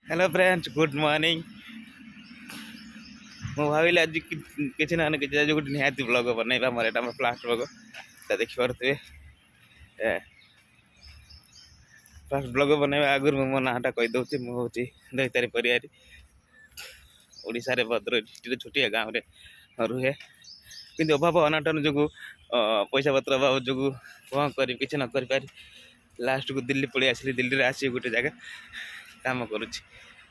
Hello friends good morning. ମୁଁ ଭାବିଲି ଆଜି କିଛି ନା କିଛି ଆଜି ଗୋଟେ ନିହାତି ବ୍ଲଗ ବନେଇବା। ମୋର ଏଇଟା ମୋର ଫାଷ୍ଟ ବ୍ଲଗ ଦେଖିପାରୁଥିବେ। ଫାଷ୍ଟ ବ୍ଲଗ ବନେଇବା ଆଗରୁ ମୁଁ ମୋ ନାଁଟା କହିଦେଉଛି। ମୁଁ ହେଉଛି ଦୈତାରୀ ପରିଆରୀ। ଓଡ଼ିଶାରେ ଭଦ୍ରକ ଡିଷ୍ଟ୍ରିକ୍ଟରେ ଛୋଟିଆ ଗାଁରେ ରୁହେ, କିନ୍ତୁ ଅଭାବ ଅନାଟନ ଯୋଗୁଁ ପଇସା ପତ୍ର ଅଭାବ ଯୋଗୁଁ କ'ଣ କରିବି କିଛି ନ କରିପାରି ଲାଷ୍ଟକୁ ଦିଲ୍ଲୀ ପଳେଇ ଆସିଲି। ଦିଲ୍ଲୀରେ ଆସିକି ଗୋଟେ ଜାଗା କାମ କରୁଛି।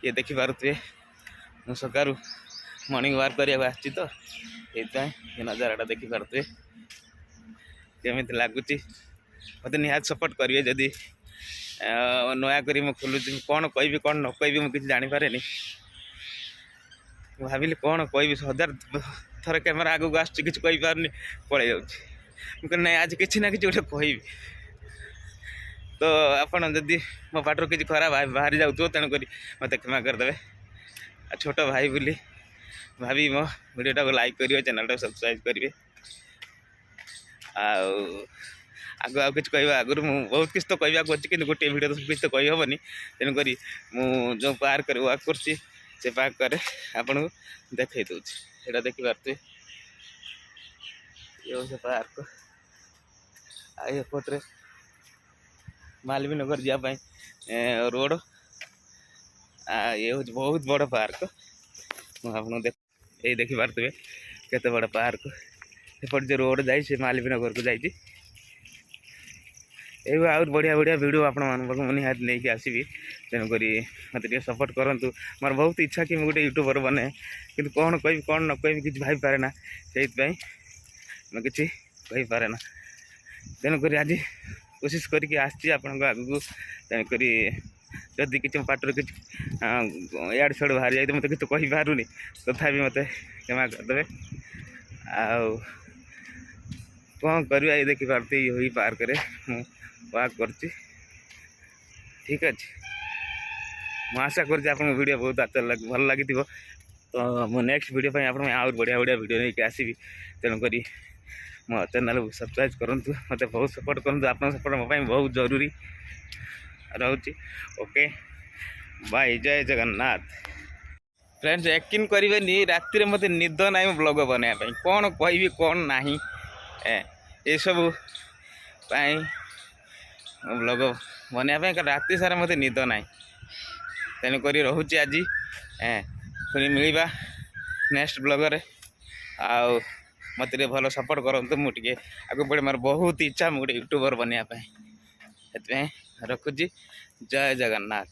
ଇଏ ଦେଖିପାରୁଥିବେ ମୁଁ ସକାଳୁ ମର୍ଣ୍ଣିଂ ୱାକ୍ କରିବାକୁ ଆସିଛି, ତ ସେଇଥିପାଇଁ ଏ ନଜାରାଟା ଦେଖିପାରୁଥିବେ କେମିତି ଲାଗୁଛି। ମୋତେ ନିହାତି ସପୋର୍ଟ କରିବେ। ଯଦି ନୟାକରି ମୁଁ ଖୋଲୁଛି, କ'ଣ କହିବି କ'ଣ ନ କହିବି ମୁଁ କିଛି ଜାଣିପାରେନି। ମୁଁ ଭାବିଲି କ'ଣ କହିବି, ହଜାର ଥର କ୍ୟାମେରା ଆଗକୁ ଆସୁଛି କିଛି କହିପାରୁନି, ପଳେଇ ଯାଉଛି। ମୁଁ କହିଲି ନାଇଁ ଆଜି କିଛି ନା କିଛି ଗୋଟେ କହିବି। ତ ଆପଣ ଯଦି ମୋ ପାଟରୁ କିଛି ଖରାପ ବାହାରି ଯାଉଥିବ ତେଣୁକରି ମୋତେ କ୍ଷମା କରିଦେବେ। ଆଉ ଛୋଟ ଭାଇ ବୋଲି ଭାବି ମୋ ଭିଡ଼ିଓଟାକୁ ଲାଇକ୍ କରିବେ, ଚ୍ୟାନେଲଟାକୁ ସବସ୍କ୍ରାଇବ୍ କରିବେ। ଆଉ କିଛି କହିବା ଆଗରୁ ମୁଁ ବହୁତ କିଛି ତ କହିବାକୁ ଅଛି, କିନ୍ତୁ ଗୋଟିଏ ଭିଡ଼ିଓ ତ କିଛି ତ କହିହେବନି। ତେଣୁକରି ମୁଁ ଯେଉଁ ପାର୍କରେ ୱାକ୍ କରୁଛି ସେ ପାର୍କରେ ଆପଣଙ୍କୁ ଦେଖାଇ ଦେଉଛି। ସେଇଟା ଦେଖିପାରୁଥିବେ, ଇଏ ହେଉଛି ପାର୍କ। ଆଉ ଏପଟରେ ମାଲବୀ ନଗର ଯିବା ପାଇଁ ରୋଡ଼। ଇଏ ହେଉଛି ବହୁତ ବଡ଼ ପାର୍କ। ମୁଁ ଆପଣଙ୍କୁ ଏଇ ଦେଖିପାରୁଥିବେ କେତେ ବଡ଼ ପାର୍କ। ସେପଟେ ଯେଉଁ ରୋଡ଼ ଯାଇଛି ସେ ମାଲବୀ ନଗରକୁ ଯାଇଛି। ଏଇଭଳି ଆହୁରି ବଢ଼ିଆ ବଢ଼ିଆ ଭିଡ଼ିଓ ଆପଣମାନଙ୍କ ପାଖକୁ ମୁଁ ନିହାତି ନେଇକି ଆସିବି। ତେଣୁକରି ମୋତେ ଟିକେ ସପୋର୍ଟ କରନ୍ତୁ। ମୋର ବହୁତ ଇଚ୍ଛା କି ମୁଁ ଗୋଟେ ୟୁଟ୍ୟୁବର୍ ବନେ, କିନ୍ତୁ କ'ଣ କହିବି କ'ଣ ନ କହିବି କିଛି ଭାବିପାରେ ନା। ସେଇଥିପାଇଁ ମୁଁ କିଛି କହିପାରେ ନା। ତେଣୁକରି ଆଜି କୋସିସ୍ କରିକି ଆସିଛି ଆପଣଙ୍କ ଆଗକୁ। ତେଣୁକରି ଯଦି କିଛି ମୋ ପାଟରୁ କିଛି ଇଆଡ଼ୁ ସିଆଡ଼ୁ ବାହାରି ଯାଇଥିବ, ମୋତେ କିଛି କହିପାରୁନି, ତଥାପି ମୋତେ କ୍ଷମା କରିଦେବେ। ଆଉ କ'ଣ କରିବା, ଏଇ ଦେଖିପାରୁଥିବେ ଏଇ ପାର୍କରେ ମୁଁ ୱାକ୍ କରୁଛି। ଠିକ୍ ଅଛି, ମୁଁ ଆଶା କରୁଛି ଆପଣଙ୍କ ଭିଡ଼ିଓ ବହୁତ ଭଲ ଲାଗିଥିବ। ତ ମୁଁ ନେକ୍ସଟ ଭିଡ଼ିଓ ପାଇଁ ଆପଣଙ୍କ ଆହୁରି ବଢ଼ିଆ ବଢ଼ିଆ ଭିଡ଼ିଓ ନେଇକି ଆସିବି। ତେଣୁକରି ମୋ ଚ୍ୟାନେଲକୁ ସବସ୍କ୍ରାଇବ୍ କରନ୍ତୁ, ମୋତେ ବହୁତ ସପୋର୍ଟ କରନ୍ତୁ। ଆପଣଙ୍କ ସପୋର୍ଟ ମୋ ପାଇଁ ବହୁତ ଜରୁରୀ ରହୁଛି। ଓକେ ବାଏ, ଜୟ ଜଗନ୍ନାଥ। ଫ୍ରେଣ୍ଡସ୍ ୟକିନ୍ କରିବେନି, ରାତିରେ ମୋତେ ନିଦ ନାହିଁ ମୁଁ ବ୍ଲଗ୍ ବନେଇବା ପାଇଁ। କ'ଣ କହିବି କ'ଣ ନାହିଁ ଏସବୁ ପାଇଁ ବ୍ଲଗ୍ ବନେଇବା ପାଇଁ, କାରଣ ରାତି ସାରା ମୋତେ ନିଦ ନାହିଁ। ତେଣୁକରି ରହୁଛି ଆଜି। ପୁଣି ମିଳିବା ନେକ୍ସଟ ବ୍ଲଗରେ। ଆଉ ମୋତେ ଟିକେ ଭଲ ସପୋର୍ଟ କରନ୍ତୁ। ମୁଁ ଟିକେ ଆଗକୁ ବଢ଼ି, ମୋର ବହୁତ ଇଚ୍ଛା ମୁଁ ଗୋଟେ ୟୁଟ୍ୟୁବର୍ ବନେଇବା ପାଇଁ। ସେଥିପାଇଁ ରଖୁଛି। ଜୟ ଜଗନ୍ନାଥ।